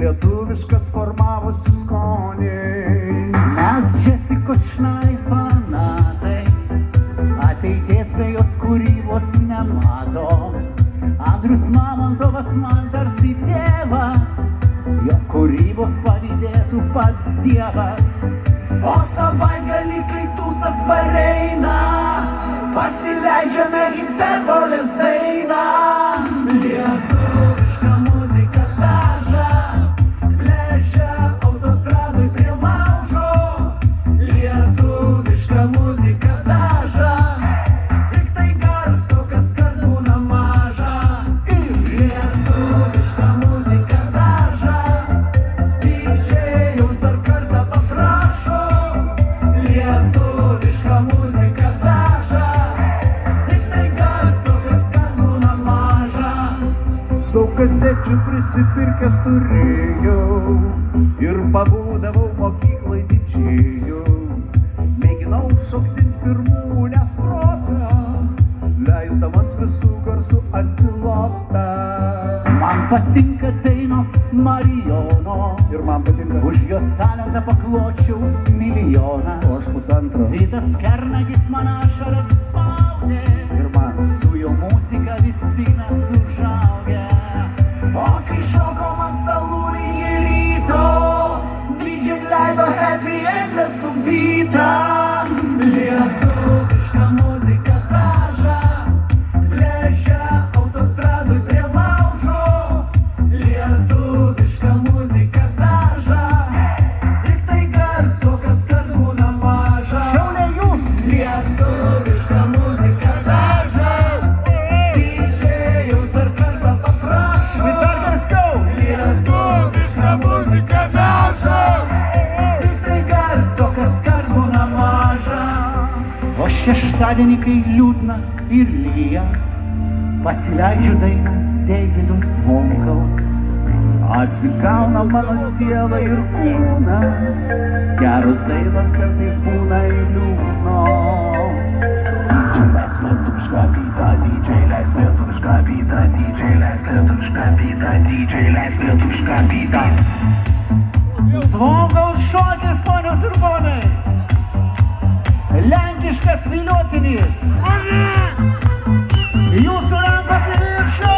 lietuviškas formavosi skoniai. Mes Džesikos Šnai fanatai, ateities be jos kūrybos nemato. Andrius Mamontovas man tarsi tėvas, jo kūrybos pavydėtų pats Dievas. O savaitgalį, kai tūsas pareina, pasileidžiame hiperbolės dainą. Lietuviška muzika veža, plėšia autostradui prie laužo. Lietuviška muzika veža, tik tai garso, kas kart būna maža. Lietuviška muzika veža, didžėjaus dar kartą paprašo. Lietuviška muzika veža, tik tai garso, kas kart būna maža. Daug kasečių prisipirkęs turėjau ir pabūdavau mokyklai didžėjų. Mėginau šoktint pirmūnę strofę, leisdamas visų garsų antilopę. Man patinka dainos Marijono, Ir man patinka, už jo talentą pakločiau milijoną. o aš pusantro. Vytas Kernagis man ašaras spaudė, Ir man su jo muzika visi mes užaugę. O kai šoko man stalų lygi ryto, didžiai leido happy endless su beatą. Lietuviška muzika veža, plėšia autostradui prie laužo. Lietuviška muzika veža, tik tai garso, kas kart būna maža. Šiaulė jūs! Lietuviška muzika veža, didžėjaus dar kartą paprašo. Dar garsiau! Lietuviška muzika veža, tik tai garso, kas kart būna maža. O šeštadienį, kai liūdna ir lyja, pasileidžiu dainą Deivido Zvonkaus. Atsigauna mano siela ir kūnas, geros dainos kartais būna ir liūdnos. DJ leisk lietuvišką beatą, DJ leisk lietuvišką beatą, DJ leisk lietuvišką beatą, DJ leisk lietuvišką beatą. Zvonkaus šokis, ponios ir ponai. Lenkiškas viliotinis. Jūsų rankos į viršų.